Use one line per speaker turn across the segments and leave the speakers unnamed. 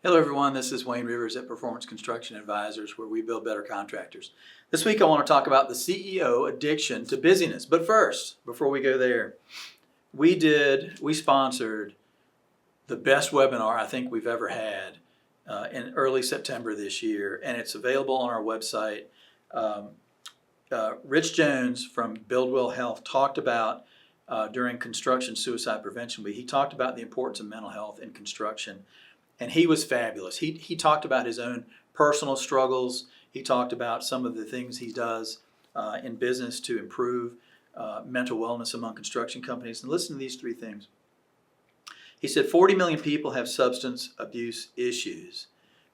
Hello everyone, this is Wayne Rivers at Performance Construction Advisors, where we build better contractors. This week I want to talk about the CEO addiction to busyness. But first, before we go there, we sponsored the best webinar I think we've ever had in early September this year, and it's available on our website. Rich Jones from Buildwell Health talked about during Construction Suicide Prevention Week, he talked about the importance of mental health in construction. And he was fabulous. He talked about his own personal struggles. He talked about some of the things he does in business to improve mental wellness among construction companies. And listen to these three things. He said 40 million people have substance abuse issues,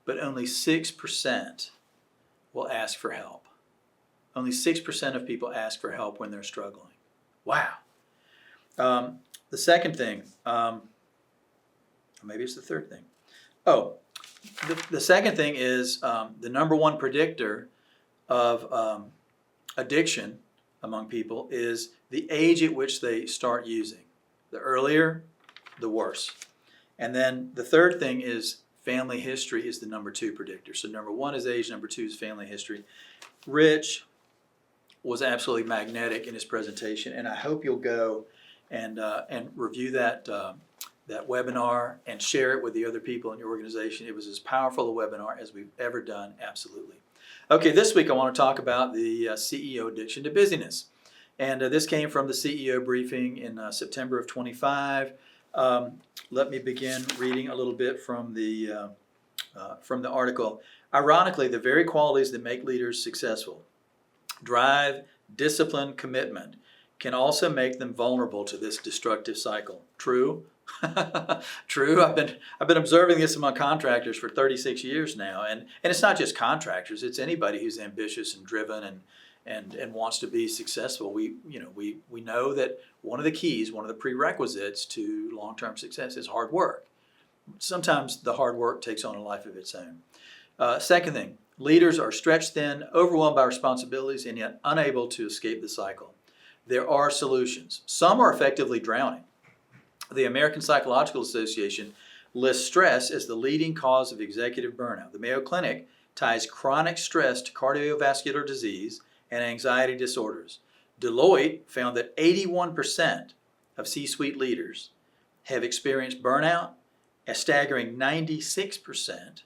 but only 6% will ask for help. Only 6% of people ask for help when they're struggling. Wow. The second thing, maybe it's the third thing. The second thing is the number one predictor of addiction among people is the age at which they start using. The earlier, the worse. And then the third thing is family history is the number two predictor. So number one is age, number two is family history. Rich was absolutely magnetic in his presentation, and I hope you'll go and review that webinar and share it with the other people in your organization. It was as powerful a webinar as we've ever done, absolutely. Okay, this week I want to talk about the CEO addiction to busyness. And this came from the CEO briefing in September of 25. Let me begin reading a little bit from the article. Ironically, the very qualities that make leaders successful, drive, discipline, commitment, can also make them vulnerable to this destructive cycle. True? True. I've been observing this among contractors for 36 years now, and it's not just contractors. It's anybody who's ambitious and driven and wants to be successful. We know that one of the keys, one of the prerequisites to long-term success is hard work. Sometimes the hard work takes on a life of its own. Second thing, leaders are stretched thin, overwhelmed by responsibilities, and yet unable to escape the cycle. There are solutions. Some are effectively drowning. The American Psychological Association lists stress as the leading cause of executive burnout. The Mayo Clinic ties chronic stress to cardiovascular disease and anxiety disorders. Deloitte found that 81% of C-suite leaders have experienced burnout. A staggering 96%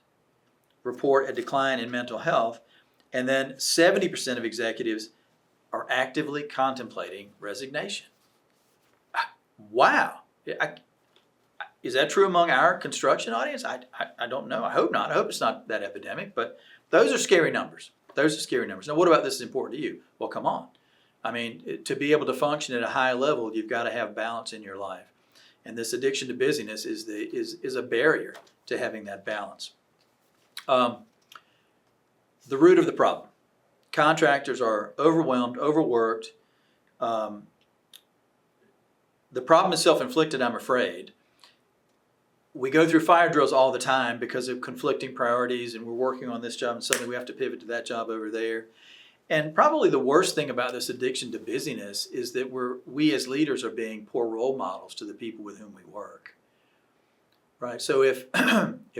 report a decline in mental health, and then 70% of executives are actively contemplating resignation. Wow. Is that true among our construction audience? I don't know. I hope not. I hope it's not that epidemic, but those are scary numbers. Those are scary numbers. Now, what about this is important to you? Well, come on. I mean, to be able to function at a high level, you've got to have balance in your life. And this addiction to busyness is a barrier to having that balance. The root of the problem. Contractors are overwhelmed, overworked. The problem is self-inflicted, I'm afraid. We go through fire drills all the time because of conflicting priorities, and we're working on this job and suddenly we have to pivot to that job over there. And probably the worst thing about this addiction to busyness is that we as leaders are being poor role models to the people with whom we work. Right? So if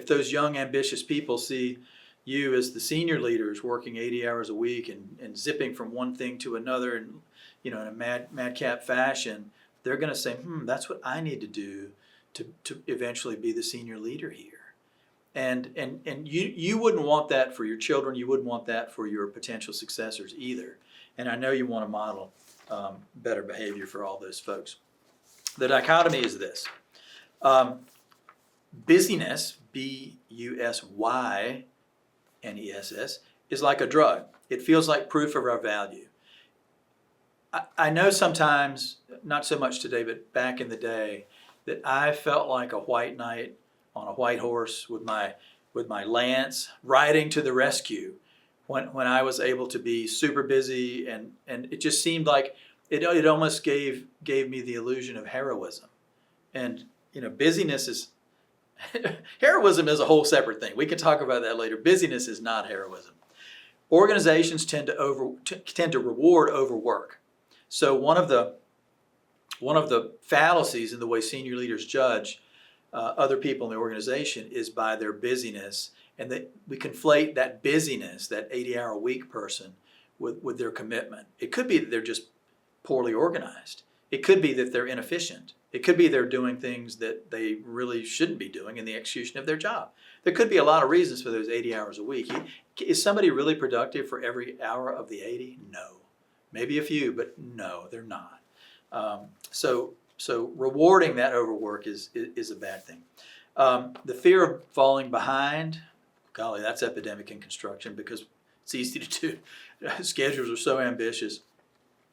those young, ambitious people see you as the senior leaders working 80 hours a week and zipping from one thing to another and in a madcap fashion, they're going to say, that's what I need to do to eventually be the senior leader here. And you wouldn't want that for your children. You wouldn't want that for your potential successors either. And I know you want to model better behavior for all those folks. The dichotomy is this. Busyness, Busyness, is like a drug. It feels like proof of our value. I know sometimes, not so much today, but back in the day, that I felt like a white knight on a white horse with my lance riding to the rescue when I was able to be super busy, and it just seemed like it almost gave me the illusion of heroism. And busyness is heroism is a whole separate thing. We can talk about that later. Busyness is not heroism. Organizations tend to reward overwork. So one of the fallacies in the way senior leaders judge other people in the organization is by their busyness, and that we conflate that busyness, that 80-hour-a-week person, with their commitment. It could be that they're just poorly organized. It could be that they're inefficient. It could be they're doing things that they really shouldn't be doing in the execution of their job. There could be a lot of reasons for those 80 hours a week. Is somebody really productive for every hour of the 80? No. Maybe a few, but no, they're not. So rewarding that overwork is a bad thing. The fear of falling behind, golly, that's epidemic in construction because it's easy to do. Schedules are so ambitious.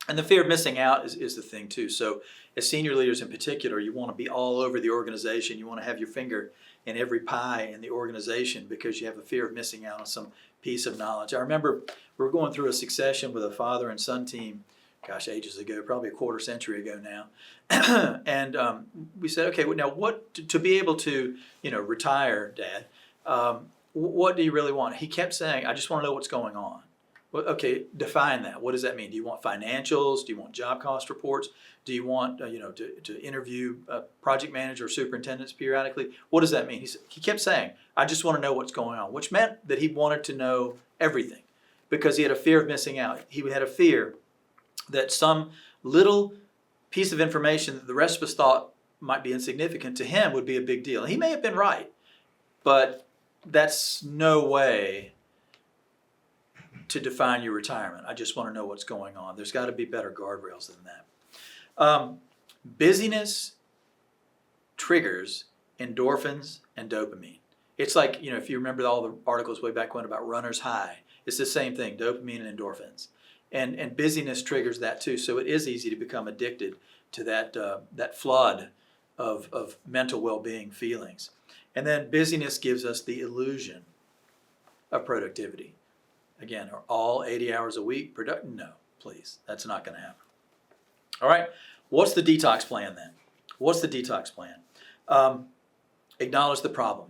And the fear of missing out is the thing too. So as senior leaders in particular, you want to be all over the organization. You want to have your finger in every pie in the organization because you have a fear of missing out on some piece of knowledge. I remember we were going through a succession with a father and son team, gosh, ages ago, probably a quarter century ago now. And we said, okay, well, now what, to be able to, retire, Dad, what do you really want? He kept saying, I just want to know what's going on. Well, okay, define that. What does that mean? Do you want financials? Do you want job cost reports? Do you want, to interview project manager or superintendents periodically? What does that mean? He kept saying, I just want to know what's going on, which meant that he wanted to know everything because he had a fear of missing out. He had a fear that some little piece of information that the rest of us thought might be insignificant to him would be a big deal. And he may have been right, but that's no way to define your retirement. I just want to know what's going on. There's got to be better guardrails than that. Busyness triggers endorphins and dopamine. It's like, if you remember all the articles way back when about runner's high, it's the same thing, dopamine and endorphins. And busyness triggers that too. So it is easy to become addicted to that flood of mental well-being feelings. And then busyness gives us the illusion of productivity. Again, are all 80 hours a week productive? No, please. That's not going to happen. All right. What's the detox plan then? What's the detox plan? Acknowledge the problem.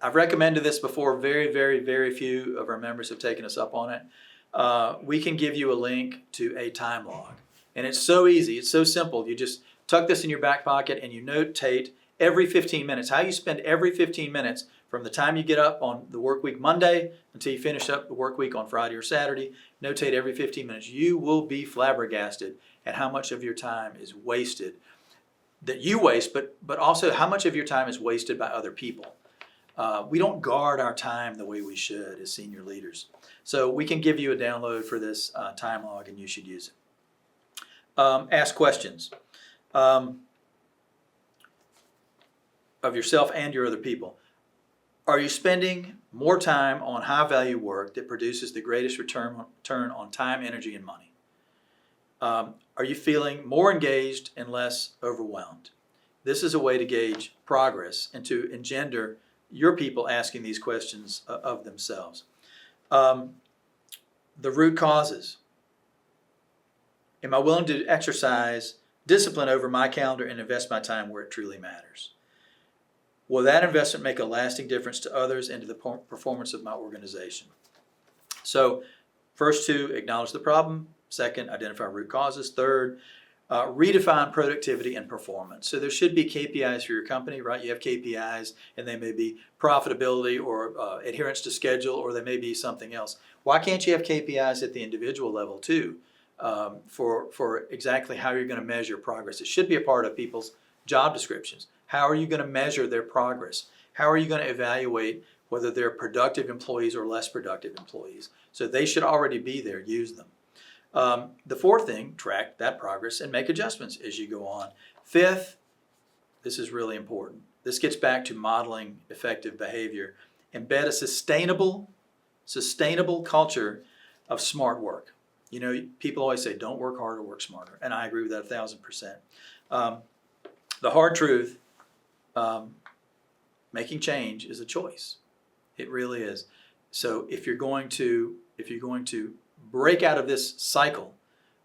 I've recommended this before. Very, very, very few of our members have taken us up on it. We can give you a link to a time log. And it's so easy. It's so simple. You just tuck this in your back pocket and you notate every 15 minutes, how you spend every 15 minutes from the time you get up on the work week Monday until you finish up the work week on Friday or Saturday. Notate every 15 minutes. You will be flabbergasted at how much of your time is wasted, that you waste, but also how much of your time is wasted by other people. We don't guard our time the way we should as senior leaders. So we can give you a download for this time log and you should use it. Ask questions of yourself and your other people. Are you spending more time on high-value work that produces the greatest return on time, energy, and money? Are you feeling more engaged and less overwhelmed? This is a way to gauge progress and to engender your people asking these questions of themselves. The root causes. Am I willing to exercise discipline over my calendar and invest my time where it truly matters? Will that investment make a lasting difference to others and to the performance of my organization? So, first two, acknowledge the problem. Second, identify root causes. Third, redefine productivity and performance. So there should be KPIs for your company, right? You have KPIs and they may be profitability or adherence to schedule, or they may be something else. Why can't you have KPIs at the individual level too for exactly how you're going to measure progress? It should be a part of people's job descriptions. How are you going to measure their progress? How are you going to evaluate whether they're productive employees or less productive employees? So they should already be there. Use them. The fourth thing, track that progress and make adjustments as you go on. Fifth, this is really important. This gets back to modeling effective behavior. Embed a sustainable culture of smart work. People always say, don't work harder, work smarter. And I agree with that 1,000%. The hard truth, making change is a choice. It really is. So if you're going to break out of this cycle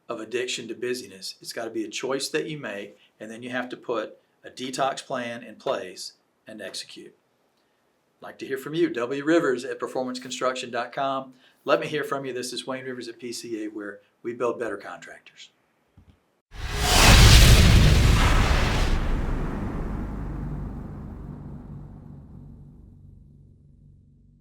of addiction to busyness, it's got to be a choice that you make, and then you have to put a detox plan in place and execute. I'd like to hear from you. W. Rivers at performanceconstruction.com. Let me hear from you. This is Wayne Rivers at PCA, where we build better contractors.